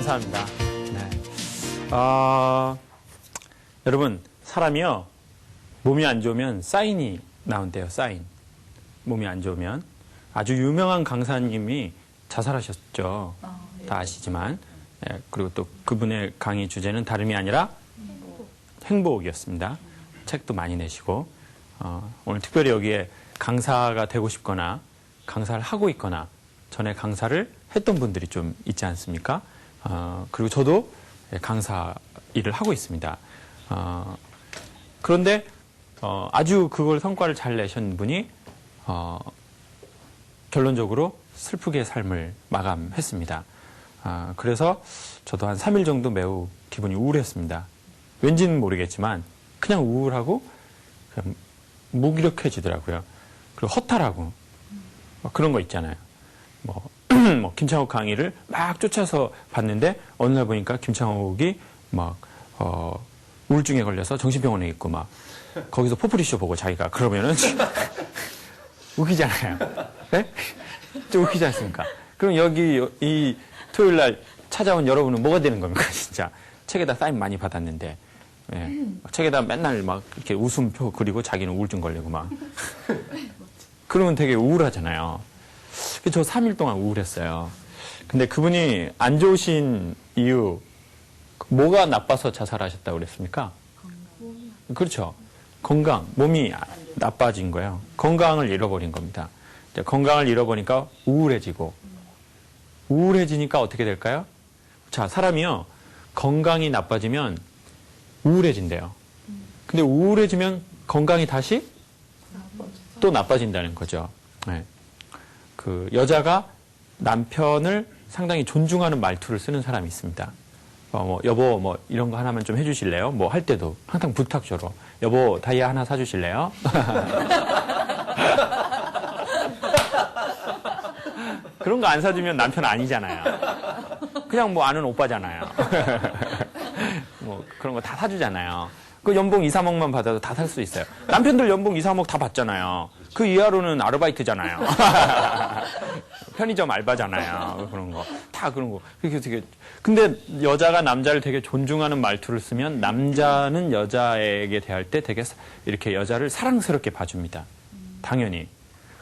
감사합니다. 네. 여러분, 사람이요, 몸이 안 좋으면 사인이 나온대요, 사인. 몸이 안 좋으면. 아주 유명한 강사님이 자살하셨죠. 다 아시지만. 예, 그리고 또 그분의 강의 주제는 다름이 아니라 행복이었습니다. 책도 많이 내시고. 오늘 특별히 여기에 강사가 되고 싶거나 강사를 하고 있거나 전에 강사를 했던 분들이 좀 있지 않습니까? 그리고 저도 강사 일을 하고 있습니다. 그런데 아주 그걸 성과를 잘 내신 분이 결론적으로 슬프게 삶을 마감했습니다. 그래서 저도 한 3일 정도 매우 기분이 우울했습니다. 왠지는 모르겠지만 그냥 우울하고 그냥 무기력해지더라고요. 그리고 허탈하고 그런 거 있잖아요. 뭐 김창옥 강의를 막 쫓아서 봤는데 어느 날 보니까 김창옥이 막 우울증에 걸려서 정신병원에 있고 막 거기서 포프리쇼 보고 자기가 그러면은 웃기잖아요. 네? 좀 웃기지 않습니까? 그럼 여기 이 토요일 날 찾아온 여러분은 뭐가 되는 겁니까, 진짜? 책에다 사인 많이 받았는데, 예. 책에다 맨날 막 이렇게 웃음표 그리고 자기는 우울증 걸리고 막. 그러면 되게 우울하잖아요. 저 3일 동안 우울했어요. 근데 그분이 안 좋으신 이유, 뭐가 나빠서 자살하셨다고 그랬습니까? 그렇죠. 건강, 몸이 나빠진 거예요. 건강을 잃어버린 겁니다. 건강을 잃어버리니까 우울해지니까 어떻게 될까요? 자, 사람이요, 건강이 나빠지면 우울해진대요. 근데 우울해지면 건강이 다시 또 나빠진다는 거죠. 네. 그 여자가 남편을 상당히 존중하는 말투를 쓰는 사람이 있습니다. 여보, 뭐, 이런 거 하나만 좀 해주실래요? 뭐, 할 때도 항상 부탁조로. 여보, 다이아 하나 사주실래요? 그런 거 안 사주면 남편 아니잖아요. 그냥 뭐 아는 오빠잖아요. 뭐, 그런 거 다 사주잖아요. 그 연봉 2, 3억만 받아도 다 살 수 있어요. 남편들 연봉 2, 3억 다 받잖아요. 그 이하로는 아르바이트잖아요. 편의점 알바잖아요. 그런 거. 다 그런 거. 그렇게 되게. 근데 여자가 남자를 되게 존중하는 말투를 쓰면 남자는 여자에게 대할 때 되게 이렇게 여자를 사랑스럽게 봐줍니다. 당연히.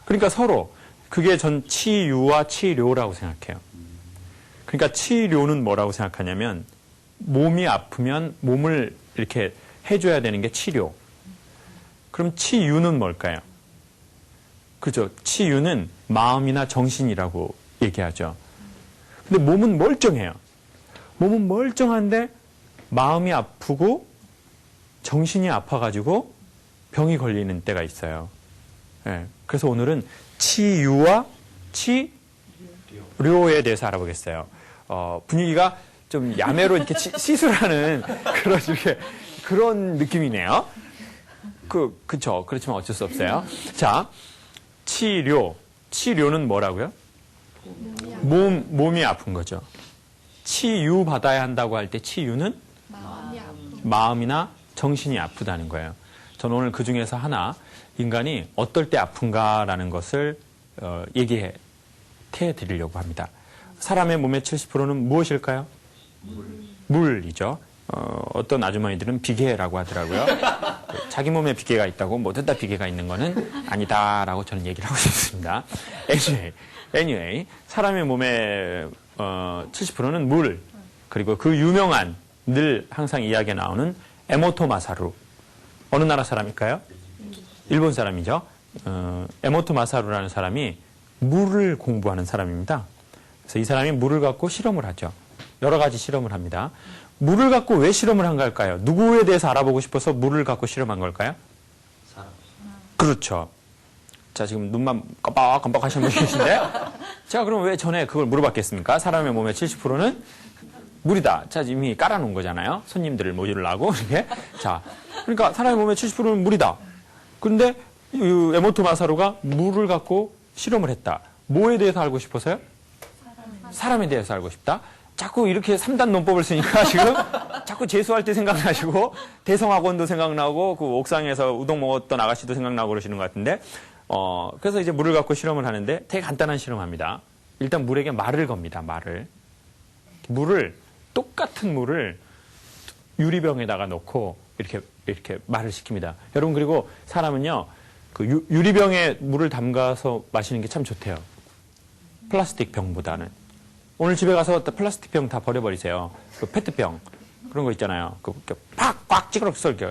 그러니까 서로 그게 전 치유와 치료라고 생각해요. 그러니까 치료는 뭐라고 생각하냐면 몸이 아프면 몸을 이렇게 해줘야 되는 게 치료. 그럼 치유는 뭘까요? 그죠? 치유는 마음이나 정신이라고 얘기하죠. 근데 몸은 멀쩡해요. 몸은 멀쩡한데 마음이 아프고 정신이 아파가지고 병이 걸리는 때가 있어요. 네. 그래서 오늘은 치유와 치료에 대해서 알아보겠어요. 분위기가 좀 야매로 이렇게 시술하는 그런 느낌이네요. 그쵸. 그렇지만 어쩔 수 없어요. 자, 치료는 뭐라고요? 몸이 아픈 거죠. 치유 받아야 한다고 할 때 치유는 마음이나 정신이 아프다는 거예요. 저는 오늘 그 중에서 하나, 인간이 어떨 때 아픈가라는 것을 얘기해 드리려고 합니다. 사람의 몸의 70%는 무엇일까요? 물이죠. 어떤 아주머니들은 비계라고 하더라고요. 자기 몸에 비계가 있다고 모두 다 비계가 있는 거는 아니다라고 저는 얘기를 하고 싶습니다. Anyway, 사람의 몸의 70%는 물, 그리고 그 유명한 늘 항상 이야기에 나오는 에모토 마사루. 어느 나라 사람일까요? 일본 사람이죠. 에모토 마사루라는 사람이 물을 공부하는 사람입니다. 그래서 이 사람이 물을 갖고 실험을 하죠. 여러 가지 실험을 합니다. 물을 갖고 왜 실험을 한 걸까요? 누구에 대해서 알아보고 싶어서 물을 갖고 실험한 걸까요? 사람. 그렇죠. 자, 지금 눈만 깜빡깜빡 하시는 분이 계신데, 제가 그럼 왜 전에 그걸 물어봤겠습니까? 사람의 몸의 70%는 물이다. 자, 이미 깔아놓은 거잖아요. 손님들을 모집하고, 이렇게. 자, 그러니까 사람의 몸의 70%는 물이다. 그런데 에모토 마사루가 물을 갖고 실험을 했다. 뭐에 대해서 알고 싶어서요? 사람에 대해서 알고 싶다. 자꾸 이렇게 3단 논법을 쓰니까 지금 자꾸 재수할 때 생각나시고 대성학원도 생각나고 그 옥상에서 우동 먹었던 아가씨도 생각나고 그러시는 것 같은데 그래서 이제 물을 갖고 실험을 하는데 되게 간단한 실험합니다. 일단 물에게 말을 겁니다. 물을 똑같은 물을 유리병에다가 넣고 이렇게 말을 시킵니다. 여러분, 그리고 사람은요, 그 유리병에 물을 담가서 마시는 게 참 좋대요. 플라스틱 병보다는. 오늘 집에 가서 플라스틱 병 다 버려버리세요. 그 페트병. 그런 거 있잖아요. 팍 찌그러서 이렇게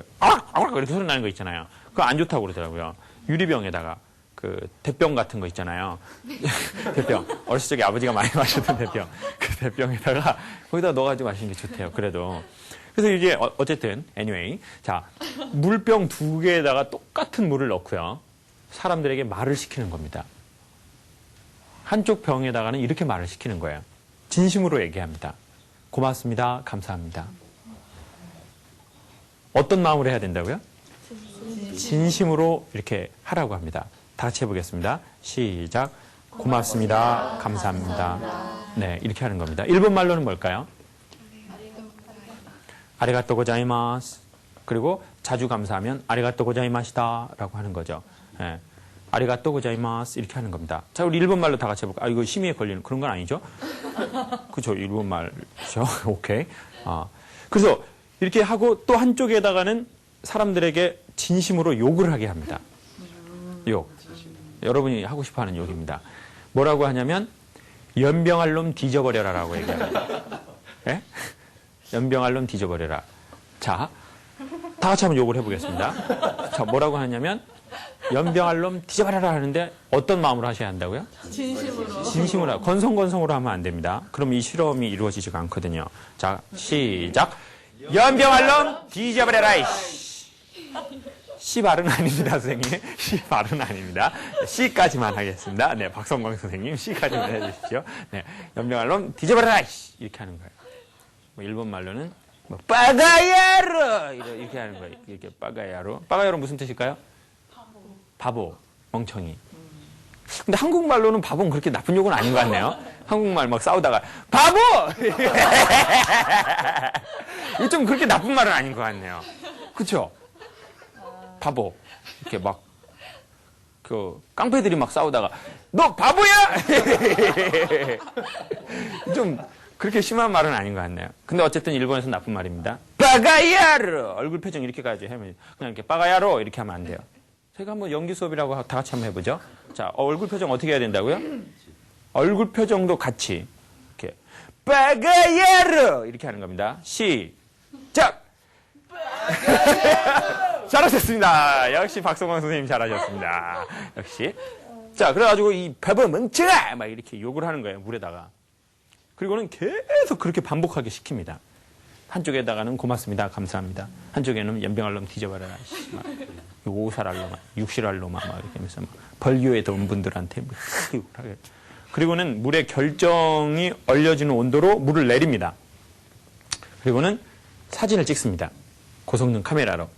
이렇게 소리 나는 거 있잖아요. 그거 안 좋다고 그러더라고요. 유리병에다가 그 대병 같은 거 있잖아요. 대병. 어렸을 적에 아버지가 많이 마셨던 대병. 그 대병에다가 거기다 넣어가지고 마시는 게 좋대요. 그래도. 그래서 이게 어쨌든 anyway. 자, 물병 2개에다가 똑같은 물을 넣고요. 사람들에게 말을 시키는 겁니다. 한쪽 병에다가는 이렇게 말을 시키는 거예요. 진심으로 얘기합니다. 고맙습니다. 감사합니다. 어떤 마음으로 해야 된다고요? 진심으로 이렇게 하라고 합니다. 다 같이 해보겠습니다. 시작. 고맙습니다. 감사합니다. 네, 이렇게 하는 겁니다. 일본 말로는 뭘까요? 아리가또 고자이마스. 그리고 자주 감사하면 아리가또 고자이마시다 라고 하는 거죠. 네. 아리가또 고자이마스 이렇게 하는 겁니다. 자, 우리 일본 말로 다 같이 해볼까요? 이거 심의에 걸리는 그런 건 아니죠? 그죠? 일본 말이죠. 오케이. 그래서 이렇게 하고 또 한쪽에다가는 사람들에게 진심으로 욕을 하게 합니다. 욕. 여러분이 하고 싶어 하는 욕입니다. 뭐라고 하냐면, 연병할 놈 뒤져버려라라고 얘기합니다. 예? 연병할 놈 뒤져버려라. 자, 다 같이 한번 욕을 해보겠습니다. 자, 뭐라고 하냐면, 연병할 놈 뒤져버려라 하는데 어떤 마음으로 하셔야 한다고요? 진심으로. 진심으로. 건성건성으로 하면 안 됩니다. 그럼 이 실험이 이루어지지가 않거든요. 자, 시작. 연병할 놈 뒤져버려라. 시 발은 아닙니다, 선생님. 시 발은 아닙니다. C까지만 하겠습니다. 네, 박성광 선생님, C까지만 해주십시오. 네, 연병할 놈 뒤져버려라. 이렇게 하는 거예요. 뭐 일본 말로는 뭐 빠가야로 이렇게 하는 거예요. 이렇게 빠가야로. 빠가야로 무슨 뜻일까요? 바보, 멍청이. 근데 한국말로는 바보는 그렇게 나쁜 욕은 아닌 것 같네요. 한국말 막 싸우다가 바보! 이거 좀 그렇게 나쁜 말은 아닌 것 같네요. 그렇죠? 바보. 이렇게 막 그 깡패들이 막 싸우다가 너 바보야! 좀 그렇게 심한 말은 아닌 것 같네요. 근데 어쨌든 일본에서는 나쁜 말입니다. 빠가야로! 얼굴 표정 이렇게 가야지. 그냥 이렇게 빠가야로 이렇게 하면 안 돼요. 제가 한번 연기 수업이라고 다 같이 한번 해보죠. 자, 얼굴 표정 어떻게 해야 된다고요? 얼굴 표정도 같이 이렇게 빠가야로 이렇게 하는 겁니다. 시작. 잘하셨습니다. 역시 박성광 선생님 잘하셨습니다. 역시. 자, 그래가지고 이 바보 멍청아 막 이렇게 욕을 하는 거예요, 물에다가. 그리고는 계속 그렇게 반복하게 시킵니다. 한쪽에다가는 고맙습니다, 감사합니다. 한쪽에는 연병할 놈 뒤져버려라. 막 오살할 놈아, 육실할 놈아 막 이렇게 하면서 막 벌교에 돈 분들한테 막 욕을 하게. 그리고는 물의 결정이 얼려지는 온도로 물을 내립니다. 그리고는 사진을 찍습니다. 고성능 카메라로.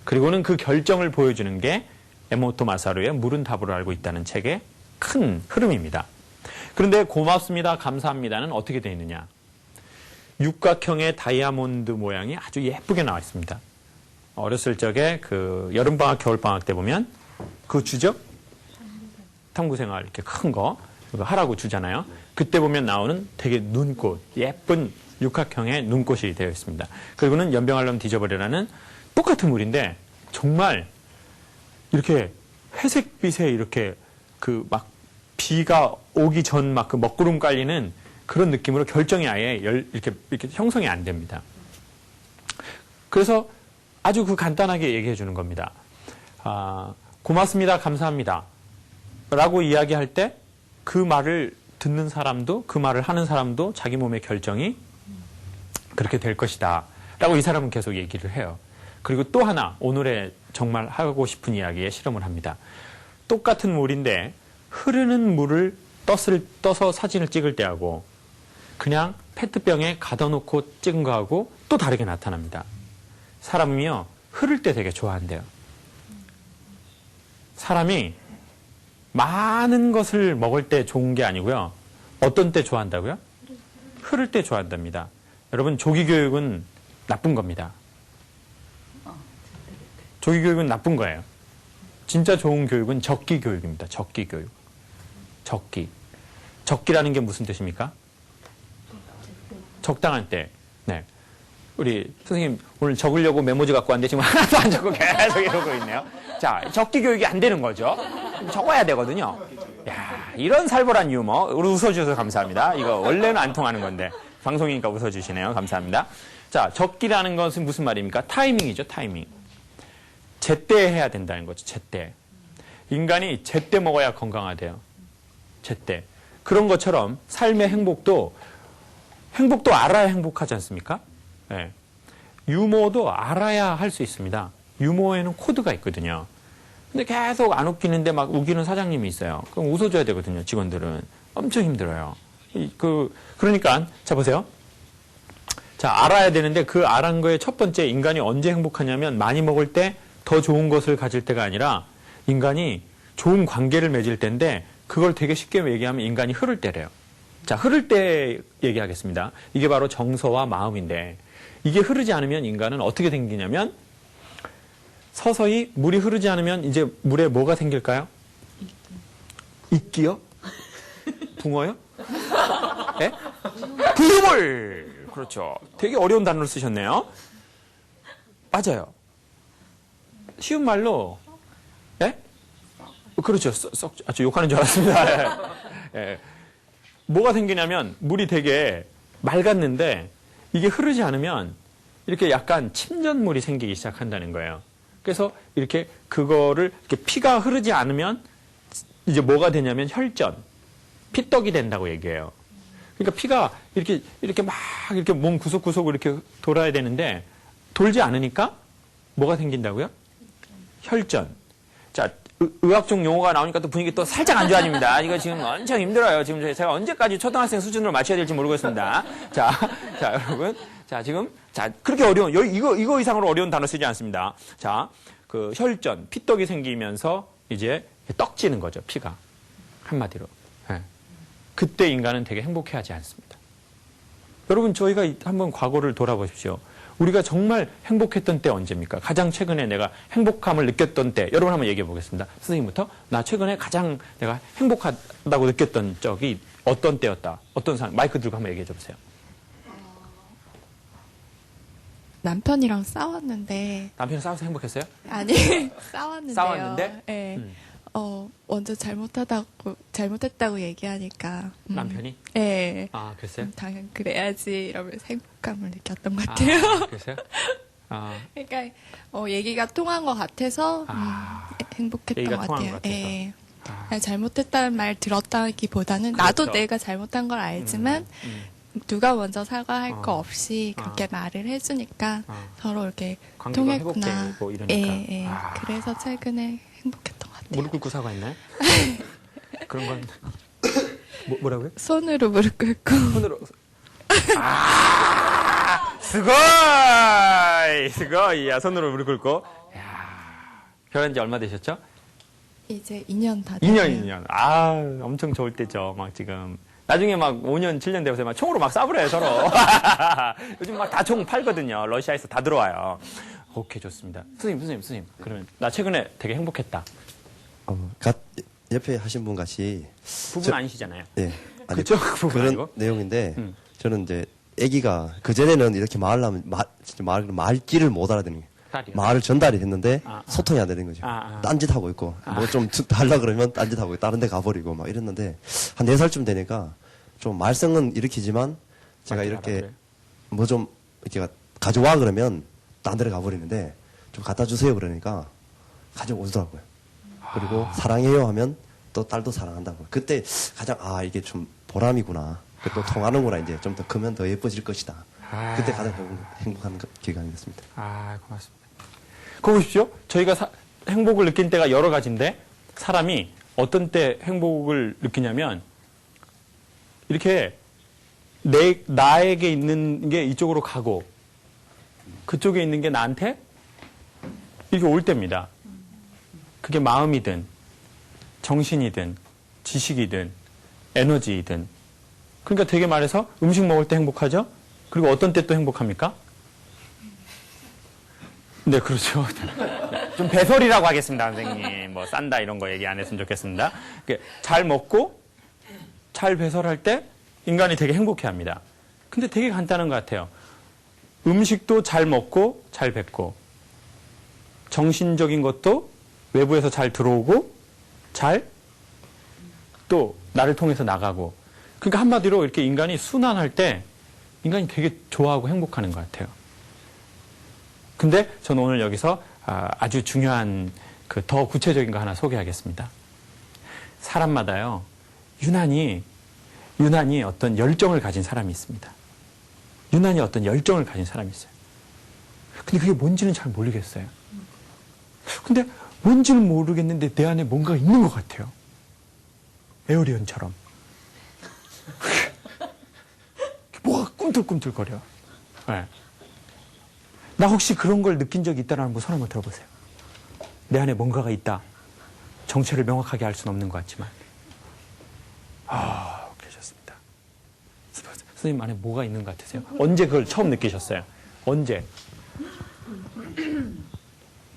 그리고는 그 결정을 보여주는 게 에모토 마사루의 물은 답으로 알고 있다는 책의 큰 흐름입니다. 그런데 고맙습니다, 감사합니다는 어떻게 되어 있느냐? 육각형의 다이아몬드 모양이 아주 예쁘게 나와 있습니다. 어렸을 적에 그 여름방학, 겨울방학 때 보면 그 주죠? 탐구생활 이렇게 큰 거, 그거 하라고 주잖아요. 그때 보면 나오는 되게 눈꽃, 예쁜 육각형의 눈꽃이 되어 있습니다. 그리고는 연병할 놈 뒤져버려라는 똑같은 물인데 정말 이렇게 회색빛에 이렇게 그 막 비가 오기 전 막 그 먹구름 깔리는 그런 느낌으로 결정이 아예 이렇게 형성이 안 됩니다. 그래서 아주 그 간단하게 얘기해 주는 겁니다. 고맙습니다, 감사합니다. 라고 이야기할 때 그 말을 듣는 사람도 그 말을 하는 사람도 자기 몸의 결정이 그렇게 될 것이다. 라고 이 사람은 계속 얘기를 해요. 그리고 또 하나 오늘의 정말 하고 싶은 이야기에 실험을 합니다. 똑같은 물인데 흐르는 물을 떠서 사진을 찍을 때하고 그냥 페트병에 가둬놓고 찍은 거하고 또 다르게 나타납니다. 사람이요, 흐를 때 되게 좋아한대요. 사람이 많은 것을 먹을 때 좋은 게 아니고요. 어떤 때 좋아한다고요? 흐를 때 좋아한답니다. 여러분, 조기교육은 나쁜 겁니다. 조기교육은 나쁜 거예요. 진짜 좋은 교육은 적기교육입니다. 적기교육. 적기. 적기라는 게 무슨 뜻입니까? 적당한 때. 우리 선생님 오늘 적으려고 메모지 갖고 왔는데 지금 하나도 안 적고 계속 이러고 있네요. 자, 적기 교육이 안 되는 거죠. 적어야 되거든요. 야, 이런 살벌한 유머. 우리 웃어주셔서 감사합니다. 이거 원래는 안 통하는 건데 방송이니까 웃어주시네요. 감사합니다. 자, 적기라는 것은 무슨 말입니까? 타이밍이죠. 타이밍. 제때 해야 된다는 거죠. 제때. 인간이 제때 먹어야 건강하대요. 제때. 그런 것처럼 삶의 행복도 알아야 행복하지 않습니까? 네. 유머도 알아야 할 수 있습니다. 유머에는 코드가 있거든요. 근데 계속 안 웃기는데 막 우기는 사장님이 있어요. 그럼 웃어줘야 되거든요. 직원들은. 엄청 힘들어요. 그러니까, 자, 보세요. 자, 알아야 되는데 그 알한 거의 첫 번째 인간이 언제 행복하냐면 많이 먹을 때 더 좋은 것을 가질 때가 아니라 인간이 좋은 관계를 맺을 때인데 그걸 되게 쉽게 얘기하면 인간이 흐를 때래요. 자, 흐를 때 얘기하겠습니다. 이게 바로 정서와 마음인데 이게 흐르지 않으면 인간은 어떻게 생기냐면 서서히 물이 흐르지 않으면 이제 물에 뭐가 생길까요? 이끼요? 붕어요? 예? 부유물! 그렇죠. 되게 어려운 단어를 쓰셨네요. 맞아요. 쉬운 말로, 예? 그렇죠. 저 욕하는 줄 알았습니다. 예. 뭐가 생기냐면 물이 되게 맑았는데 이게 흐르지 않으면 이렇게 약간 침전물이 생기기 시작한다는 거예요. 그래서 이렇게 그거를 이렇게 피가 흐르지 않으면 이제 뭐가 되냐면 혈전, 피떡이 된다고 얘기해요. 그러니까 피가 이렇게 막 이렇게 몸 구석구석으로 이렇게 돌아야 되는데 돌지 않으니까 뭐가 생긴다고요? 혈전. 자, 의학적 용어가 나오니까 또 분위기 또 살짝 안 좋아집니다. 이거 지금 엄청 힘들어요. 지금 제가 언제까지 초등학생 수준으로 맞춰야 될지 모르겠습니다. 자, 여러분. 자, 지금, 자, 그렇게 어려운, 이거 이상으로 어려운 단어 쓰지 않습니다. 자, 그 혈전, 피떡이 생기면서 이제 떡지는 거죠, 피가. 한마디로. 네. 그때 인간은 되게 행복해 하지 않습니다. 여러분, 저희가 한번 과거를 돌아보십시오. 우리가 정말 행복했던 때 언제입니까? 가장 최근에 내가 행복함을 느꼈던 때. 여러분 한번 얘기해 보겠습니다. 선생님부터. 나 최근에 가장 내가 행복하다고 느꼈던 적이 어떤 때였다. 어떤 상황. 마이크 들고 한번 얘기해 줘보세요. 남편이랑 싸웠는데. 남편이랑 싸워서 행복했어요? 아니, 싸웠는데요. 싸웠는데? 네. 먼저 잘못했다고 얘기하니까. 남편이? 네. 아, 글쎄요? 당연 그래야지 이러면서 행복감을 느꼈던 것 같아요. 아, 글쎄요? 그러니까, 얘기가 통한 것 같아서, 행복했던 얘기가 것 통한 같아요. 것 같아서. 예. 그냥 잘못했다는 말 들었다기보다는 나도 그렇죠. 내가 잘못한 걸 알지만, 누가 먼저 사과할 거 없이 그렇게 말을 해주니까 서로 이렇게 관계가 통했구나. 회복되고 이러니까. 예. 그래서 최근에 행복했던 것 같아요. 무릎 꿇고 사과했나요? 그런 건 뭐라고요? 손으로 무릎 꿇고. 손으로. 스고이! 야, 손으로 무릎 꿇고. 야, 결혼한 지 얼마 되셨죠? 이제 2년 다 됐어요. 2년. 엄청 좋을 때죠. 막 지금. 나중에 막 5년, 7년 되고서 막 총으로 막 쏴버려요, 서로. 요즘 막 다 총 팔거든요. 러시아에서 다 들어와요. 오케이, 좋습니다. 선생님. 그러면 나 최근에 되게 행복했다. 옆에 하신 분 같이. 부부는 아니시잖아요. 네. 그쵸? 부부는 그런 아니고? 내용인데, 저는 이제, 아기가, 그전에는 이렇게 말귀를 못 알아듣는 거예요. 딸이요? 말을 전달이 했는데, 소통이 안 되는 거죠. 딴짓하고 있고, 뭐 좀 달라 그러면 딴짓하고 있고, 다른 데 가버리고 막 이랬는데, 한 4살쯤 되니까, 좀 말썽은 일으키지만, 제가 이렇게, 뭐 좀, 이렇게 가져와 그러면, 딴 데로 가버리는데, 좀 갖다 주세요 그러니까, 가져오더라고요. 그리고 사랑해요 하면, 또 딸도 사랑한다고. 그때 가장, 이게 좀 보람이구나. 또 통하는구나. 이제 좀 더 크면 더 예뻐질 것이다. 그때 가장 행복한 기간이었습니다. 고맙습니다. 그거 보십시오. 저희가 행복을 느낀 때가 여러 가지인데 사람이 어떤 때 행복을 느끼냐면 이렇게 나에게 있는 게 이쪽으로 가고 그쪽에 있는 게 나한테 이렇게 올 때입니다. 그게 마음이든 정신이든 지식이든 에너지이든 그러니까 되게 말해서 음식 먹을 때 행복하죠? 그리고 어떤 때 또 행복합니까? 네, 그렇죠. 좀 배설이라고 하겠습니다, 선생님. 뭐, 싼다 이런 거 얘기 안 했으면 좋겠습니다. 잘 먹고, 잘 배설할 때 인간이 되게 행복해 합니다. 근데 되게 간단한 것 같아요. 음식도 잘 먹고 잘 뱉고 정신적인 것도 외부에서 잘 들어오고 잘 또 나를 통해서 나가고 그러니까 한마디로 이렇게 인간이 순환할 때 인간이 되게 좋아하고 행복하는 것 같아요. 근데 저는 오늘 여기서 아주 중요한 그 더 구체적인 거 하나 소개하겠습니다. 사람마다요 유난히 어떤 열정을 가진 사람이 있습니다. 유난히 어떤 열정을 가진 사람이 있어요. 근데 그게 뭔지는 잘 모르겠어요. 근데 뭔지는 모르겠는데 내 안에 뭔가가 있는 것 같아요. 에어리언처럼. 뭐가 꿈틀꿈틀거려. 네. 나 혹시 그런 걸 느낀 적이 있다라는 분 손 한번 들어보세요. 내 안에 뭔가가 있다. 정체를 명확하게 알 수는 없는 것 같지만. 계셨습니다. 선생님 안에 뭐가 있는 것 같으세요? 언제 그걸 처음 느끼셨어요? 언제?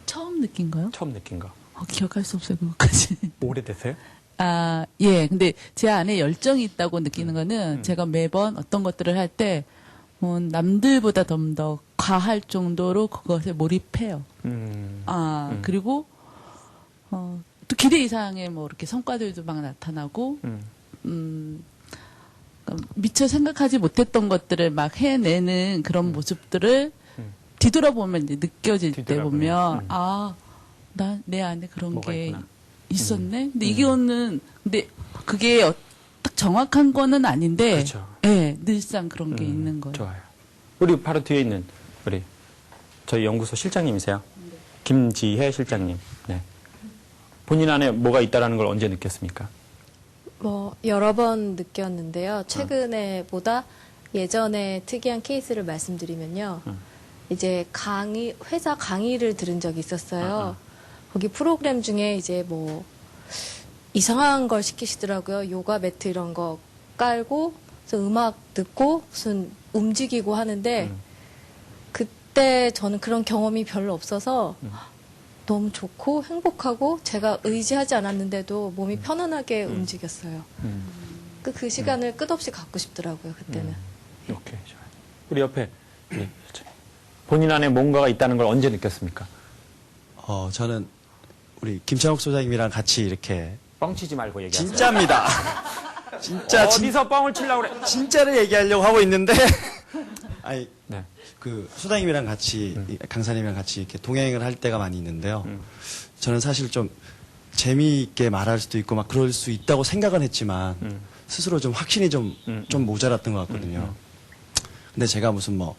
처음 느낀 거요? 처음 느낀 거. 기억할 수 없어요, 그것까지. 오래됐어요? 예. 근데 제 안에 열정이 있다고 느끼는 거는 제가 매번 어떤 것들을 할 때, 남들보다 좀 더 과할 정도로 그것에 몰입해요. 그리고, 또 기대 이상의 뭐 이렇게 성과들도 막 나타나고, 미처 생각하지 못했던 것들을 막 해내는 그런 모습들을 뒤돌아보면 이제 느껴질 때 보면, 내 안에 그런 게 있구나. 있었네? 근데 이거는, 근데 그게 딱 정확한 거는 아닌데, 그렇죠. 예, 늘상 그런 게 있는 거예요. 좋아요. 우리 바로 뒤에 있는 우리 저희 연구소 실장님이세요. 네. 김지혜 실장님. 네. 본인 안에 뭐가 있다라는 걸 언제 느꼈습니까? 여러 번 느꼈는데요. 최근에보다 예전에 특이한 케이스를 말씀드리면요. 이제 회사 강의를 들은 적이 있었어요. 거기 프로그램 중에 이제 뭐 이상한 걸 시키시더라고요. 요가 매트 이런 거 깔고 그래서 음악 듣고 무슨 움직이고 하는데 그때 저는 그런 경험이 별로 없어서 너무 좋고 행복하고 제가 의지하지 않았는데도 몸이 편안하게 움직였어요. 그 시간을 끝없이 갖고 싶더라고요. 그때는. 오케이, 좋아요. 우리 옆에 우리 본인 안에 뭔가가 있다는 걸 언제 느꼈습니까? 저는 우리 김찬욱 소장님이랑 같이 이렇게 뻥치지 말고 얘기하세요. 진짜입니다. 진짜 어디서 뻥을 치려고 그래? 진짜를 얘기하려고 하고 있는데 아니 네. 그 소장님이랑 같이 강사님이랑 같이 이렇게 동행을 할 때가 많이 있는데요. 저는 사실 좀 재미있게 말할 수도 있고 막 그럴 수 있다고 생각은 했지만 스스로 좀 확신이 좀 모자랐던 것 같거든요. 근데 제가 무슨 뭐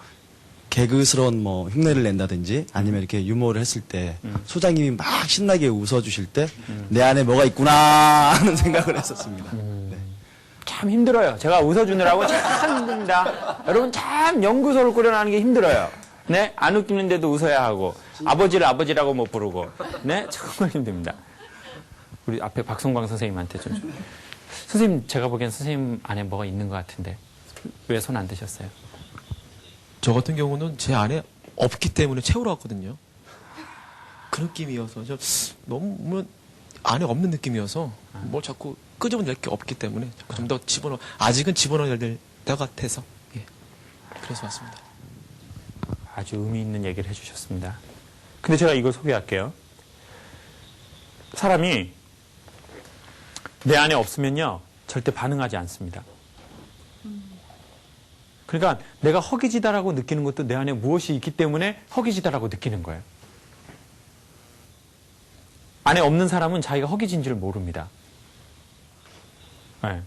개그스러운 뭐 흉내를 낸다든지 아니면 이렇게 유머를 했을 때 소장님이 막 신나게 웃어주실 때 내 안에 뭐가 있구나 하는 생각을 했었습니다. 네. 참 힘들어요. 제가 웃어주느라고 참 힘듭니다. 여러분 참 연구소를 꾸려나가는 게 힘들어요. 네? 안 웃기는데도 웃어야 하고 아버지를 아버지라고 못 부르고 네? 정말 힘듭니다. 우리 앞에 박성광 선생님한테 좀 선생님 제가 보기엔 선생님 안에 뭐가 있는 것 같은데 왜 손 안 드셨어요? 저 같은 경우는 제 안에 없기 때문에 채우러 왔거든요. 그 느낌이어서 너무 안에 없는 느낌이어서 뭘 자꾸 끄집어낼 게 없기 때문에 좀 더 아직은 집어넣어야 될 때 같아서 예. 그래서 왔습니다. 아주 의미 있는 얘기를 해주셨습니다. 근데 제가 이걸 소개할게요. 사람이 내 안에 없으면요 절대 반응하지 않습니다. 그러니까 내가 허기지다라고 느끼는 것도 내 안에 무엇이 있기 때문에 허기지다라고 느끼는 거예요. 안에 없는 사람은 자기가 허기진지를 모릅니다. 네.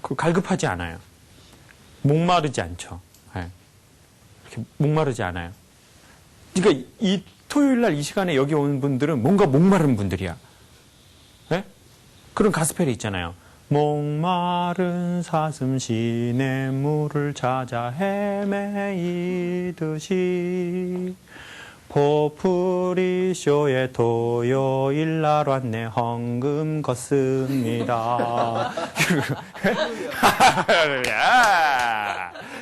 갈급하지 않아요. 목마르지 않죠. 네. 이렇게 목마르지 않아요. 그러니까 이 토요일 날 이 시간에 여기 오는 분들은 뭔가 목마른 분들이야. 네? 그런 가스펠이 있잖아요. 목마른 사슴 시냇물을 찾아 헤매이듯이 포프리쇼에 토요일 날 왔네 헌금 걷습니다.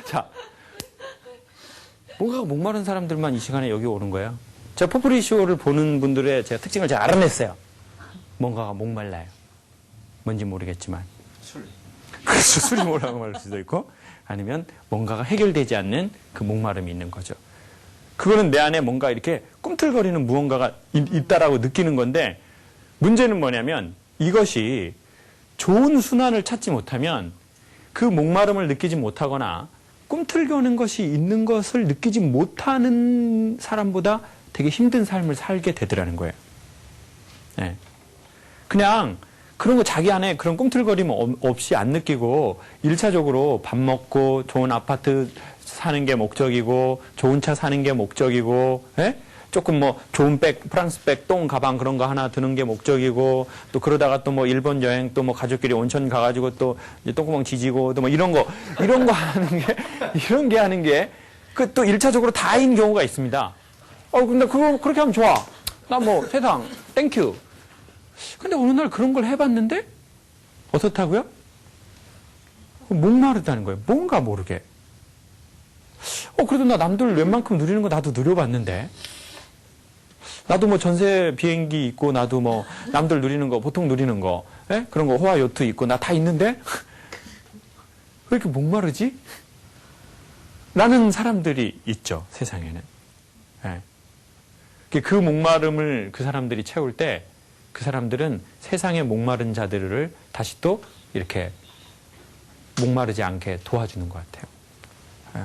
자, 뭔가 목마른 사람들만 이 시간에 여기 오는 거예요. 제가 포프리쇼를 보는 분들의 제가 특징을 잘 알아냈어요. 뭔가가 목말라요. 뭔지 모르겠지만. 그래서 술이 뭐라고 말할 수도 있고, 아니면 뭔가가 해결되지 않는 그 목마름이 있는 거죠. 그거는 내 안에 뭔가 이렇게 꿈틀거리는 무언가가 있다라고 느끼는 건데, 문제는 뭐냐면 이것이 좋은 순환을 찾지 못하면 그 목마름을 느끼지 못하거나 꿈틀거리는 것이 있는 것을 느끼지 못하는 사람보다 되게 힘든 삶을 살게 되더라는 거예요. 네. 그냥 그런 거 자기 안에 그런 꿈틀거림 없이 안 느끼고 1차적으로 밥 먹고 좋은 아파트 사는 게 목적이고 좋은 차 사는 게 목적이고, 예? 조금 뭐 좋은 백, 프랑스 백, 똥 가방 그런 거 하나 드는 게 목적이고, 또 그러다가 또 뭐 일본 여행 또 뭐 가족끼리 온천 가가지고 또 이제 똥구멍 지지고 또 뭐 이런 거 하는 게, 이런 게 하는 게 그 또 1차적으로 다인 경우가 있습니다. 근데 그거 그렇게 하면 좋아. 나 뭐 세상 땡큐. 근데 어느 날 그런 걸 해봤는데 어떻다고요? 목마르다는 거예요. 뭔가 모르게. 그래도 나 남들 웬만큼 누리는 거 나도 누려봤는데. 나도 뭐 전세 비행기 있고, 나도 뭐 남들 누리는 거, 보통 누리는 거, 예? 그런 거 호화 요트 있고, 나 다 있는데? 왜 이렇게 목마르지? 라는 사람들이 있죠, 세상에는. 예. 그 목마름을 그 사람들이 채울 때, 그 사람들은 세상의 목마른 자들을 다시 또 이렇게 목마르지 않게 도와주는 것 같아요. 예.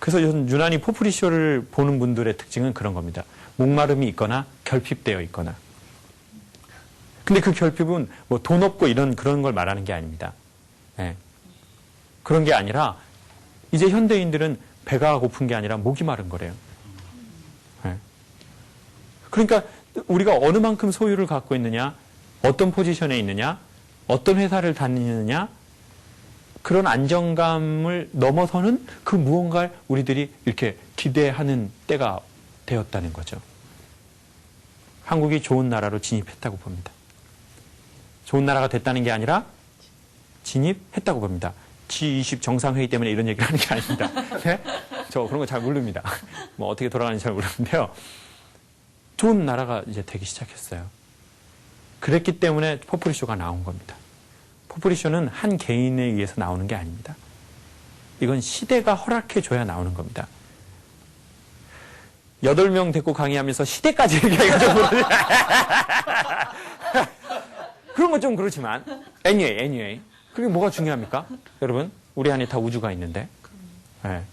그래서 유난히 포프리쇼를 보는 분들의 특징은 그런 겁니다. 목마름이 있거나 결핍되어 있거나. 근데 그 결핍은 뭐 돈 없고 그런 걸 말하는 게 아닙니다. 예. 그런 게 아니라 이제 현대인들은 배가 고픈 게 아니라 목이 마른 거래요. 예. 그러니까 우리가 어느 만큼 소유를 갖고 있느냐, 어떤 포지션에 있느냐, 어떤 회사를 다니느냐, 그런 안정감을 넘어서는 그 무언가를 우리들이 이렇게 기대하는 때가 되었다는 거죠. 한국이 좋은 나라로 진입했다고 봅니다. 좋은 나라가 됐다는 게 아니라 진입했다고 봅니다. G20 정상회의 때문에 이런 얘기를 하는 게 아닙니다. 네? 저 그런 거 잘 모릅니다. 뭐 어떻게 돌아가는지 잘 모르는데요. 좋은 나라가 이제 되기 시작했어요. 그랬기 때문에 포프리쇼가 나온 겁니다. 포프리쇼는 한 개인에 의해서 나오는 게 아닙니다. 이건 시대가 허락해줘야 나오는 겁니다. 8명 데리고 강의하면서 시대까지 얘기하기가 좀 그런 건 좀 그렇지만 anyway 그게 뭐가 중요합니까? 여러분, 우리 안에 다 우주가 있는데, 네.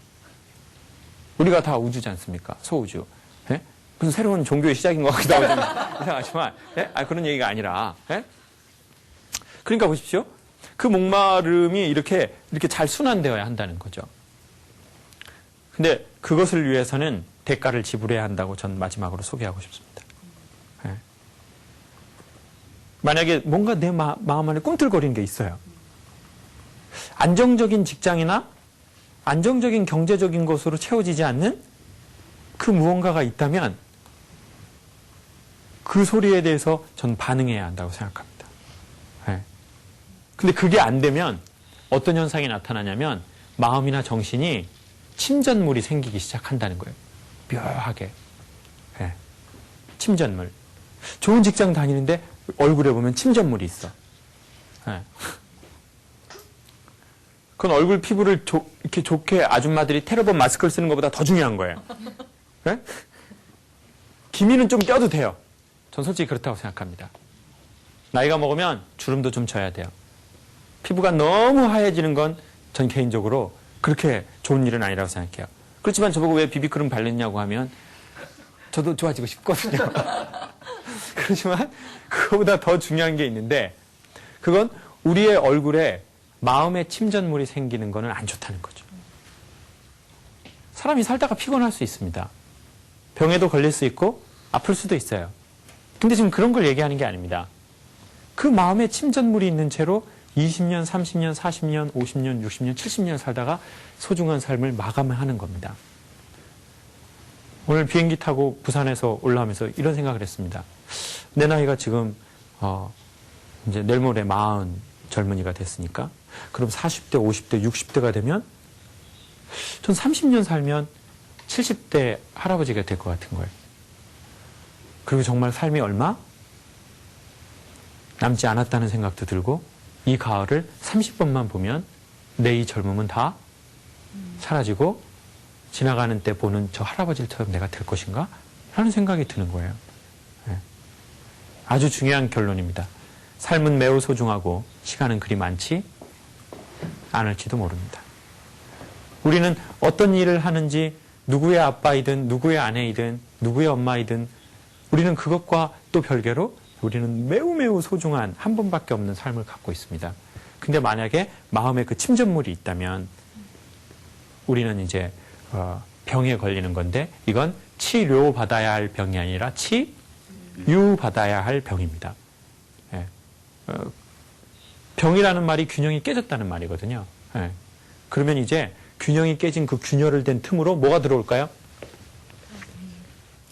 우리가 다 우주지 않습니까? 소우주. 네? 무슨 새로운 종교의 시작인 것 같기도 하고 좀 이상하지만, 네? 그런 얘기가 아니라, 네? 그러니까 보십시오. 그 목마름이 이렇게 잘 순환되어야 한다는 거죠. 근데 그것을 위해서는 대가를 지불해야 한다고 전 마지막으로 소개하고 싶습니다. 네. 만약에 뭔가 내 마음 안에 꿈틀거리는 게 있어요. 안정적인 직장이나 안정적인 경제적인 것으로 채워지지 않는 그 무언가가 있다면 그 소리에 대해서 전 반응해야 한다고 생각합니다. 네. 근데 그게 안 되면 어떤 현상이 나타나냐면 마음이나 정신이 침전물이 생기기 시작한다는 거예요. 묘하게. 네. 침전물. 좋은 직장 다니는데 얼굴에 보면 침전물이 있어. 네. 그건 얼굴 피부를 이렇게 좋게 아줌마들이 테러본 마스크를 쓰는 것보다 더 중요한 거예요. 네? 기미는 좀 껴도 돼요. 전 솔직히 그렇다고 생각합니다. 나이가 먹으면 주름도 좀 져야 돼요. 피부가 너무 하얘지는 건 전 개인적으로 그렇게 좋은 일은 아니라고 생각해요. 그렇지만 저보고 왜 비비크림 바르냐고 하면 저도 좋아지고 싶거든요. 그렇지만 그거보다 더 중요한 게 있는데 그건 우리의 얼굴에 마음의 침전물이 생기는 거는 안 좋다는 거죠. 사람이 살다가 피곤할 수 있습니다. 병에도 걸릴 수 있고 아플 수도 있어요. 근데 지금 그런 걸 얘기하는 게 아닙니다. 그 마음에 침전물이 있는 채로 20년, 30년, 40년, 50년, 60년, 70년 살다가 소중한 삶을 마감하는 겁니다. 오늘 비행기 타고 부산에서 올라오면서 이런 생각을 했습니다. 내 나이가 지금 이제 내일 모레 40 젊은이가 됐으니까 그럼 40대, 50대, 60대가 되면 전 30년 살면 70대 할아버지가 될 것 같은 거예요. 그리고 정말 삶이 얼마 남지 않았다는 생각도 들고 이 가을을 30번만 보면 내 이 젊음은 다 사라지고 지나가는 때 보는 저 할아버지처럼 내가 될 것인가? 라는 생각이 드는 거예요. 예. 아주 중요한 결론입니다. 삶은 매우 소중하고 시간은 그리 많지 않을지도 모릅니다. 우리는 어떤 일을 하는지 누구의 아빠이든 누구의 아내이든 누구의 엄마이든 우리는 그것과 또 별개로 우리는 매우 소중한 한 번밖에 없는 삶을 갖고 있습니다. 근데 만약에 마음에 그 침전물이 있다면 우리는 이제 병에 걸리는 건데 이건 치료받아야 할 병이 아니라 치유받아야 할 병입니다. 예. 병이라는 말이 균형이 깨졌다는 말이거든요. 예. 그러면 이제 균형이 깨진 그 균열을 댄 틈으로 뭐가 들어올까요?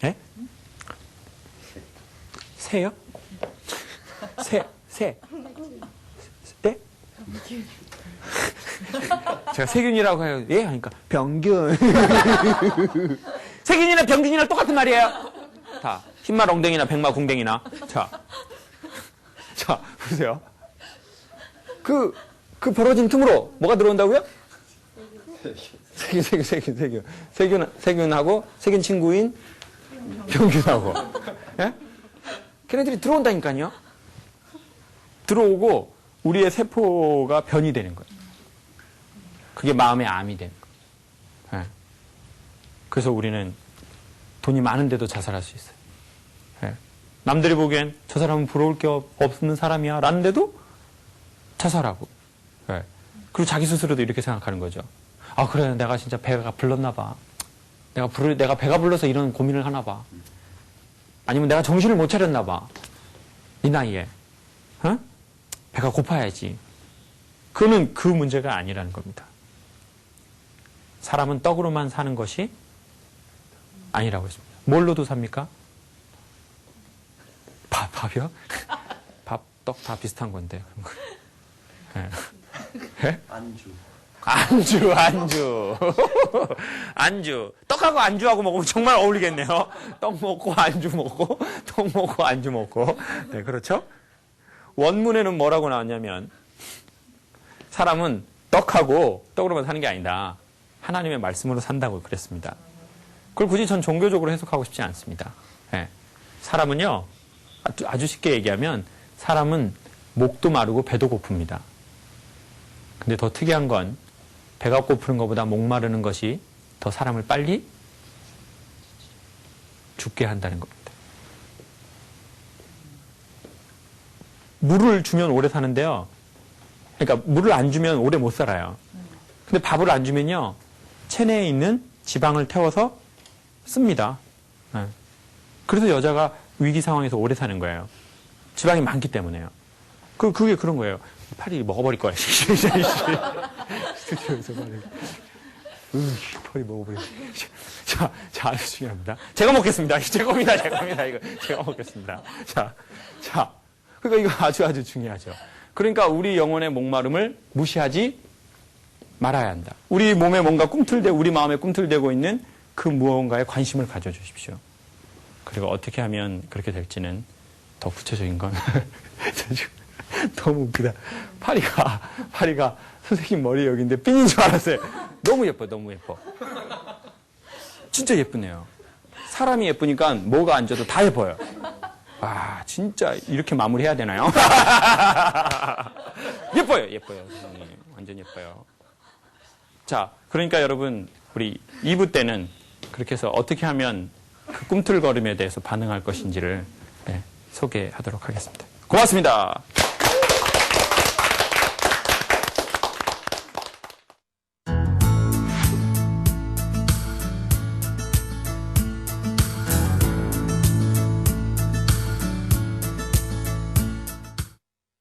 예? 새요? 새. 네? 제가 세균이라고 해요. 예? 하니까 병균. 세균이나 병균이나 똑같은 말이에요. 다 흰말 엉덩이나 백마 궁뎅이나. 자, 보세요. 그 벌어진 틈으로 뭐가 들어온다고요? 세균하고 세균 친구인 병균하고. 예? 걔네들이 들어온다니까요. 들어오고 우리의 세포가 변이 되는 거예요. 그게 마음의 암이 되는 거예요. 예. 그래서 우리는 돈이 많은데도 자살할 수 있어요. 예. 남들이 보기엔 저 사람은 부러울 게 없는 사람이야 라는데도 자살하고. 예. 그리고 자기 스스로도 이렇게 생각하는 거죠. 아, 그래, 내가 진짜 배가 불렀나 봐. 내가 배가 불러서 이런 고민을 하나 봐. 아니면 내가 정신을 못 차렸나 봐. 이 나이에. 어? 배가 고파야지. 그거는 그 문제가 아니라는 겁니다. 사람은 떡으로만 사는 것이 아니라고 했습니다. 뭘로도 삽니까? 밥이요? 밥, 떡 다 비슷한 건데. 네. 네? 안주. 떡하고 안주하고 먹으면 정말 어울리겠네요. 떡 먹고 안주 먹고, 떡 먹고 안주 먹고. 네, 그렇죠? 원문에는 뭐라고 나왔냐면, 사람은 떡으로만 사는 게 아니다. 하나님의 말씀으로 산다고 그랬습니다. 그걸 굳이 전 종교적으로 해석하고 싶지 않습니다. 네. 사람은요, 아주 쉽게 얘기하면, 사람은 목도 마르고 배도 고픕니다. 근데 더 특이한 건, 배가 고프는 것보다 목 마르는 것이 더 사람을 빨리 죽게 한다는 겁니다. 물을 주면 오래 사는데요. 그러니까 물을 안 주면 오래 못 살아요. 근데 밥을 안 주면요. 체내에 있는 지방을 태워서 씁니다. 네. 그래서 여자가 위기 상황에서 오래 사는 거예요. 지방이 많기 때문에요. 그게 그런 거예요. 파리 먹어버릴 거야. 스튜디오에서 파리 먹어버릴 거야. 자, 아주 중요합니다. 제가 먹겠습니다. 제 겁니다. 이거. 제가 먹겠습니다. 자. 그러니까 이거 아주 중요하죠. 그러니까 우리 영혼의 목마름을 무시하지 말아야 한다. 우리 몸에 뭔가 우리 마음에 꿈틀대고 있는 그 무언가에 관심을 가져주십시오. 그리고 어떻게 하면 그렇게 될지는 더 구체적인 건 너무 웃기다. 파리가 선생님 머리 여기인데 핀인 줄 알았어요. 너무 예뻐. 진짜 예쁘네요. 사람이 예쁘니까 뭐가 앉아도 다 예뻐요. 아, 진짜 이렇게 마무리해야 되나요? 예뻐요. 완전 예뻐요. 자, 그러니까 여러분, 우리 2부 때는 그렇게 해서 어떻게 하면 그 꿈틀거림에 대해서 반응할 것인지를 소개하도록 하겠습니다. 고맙습니다.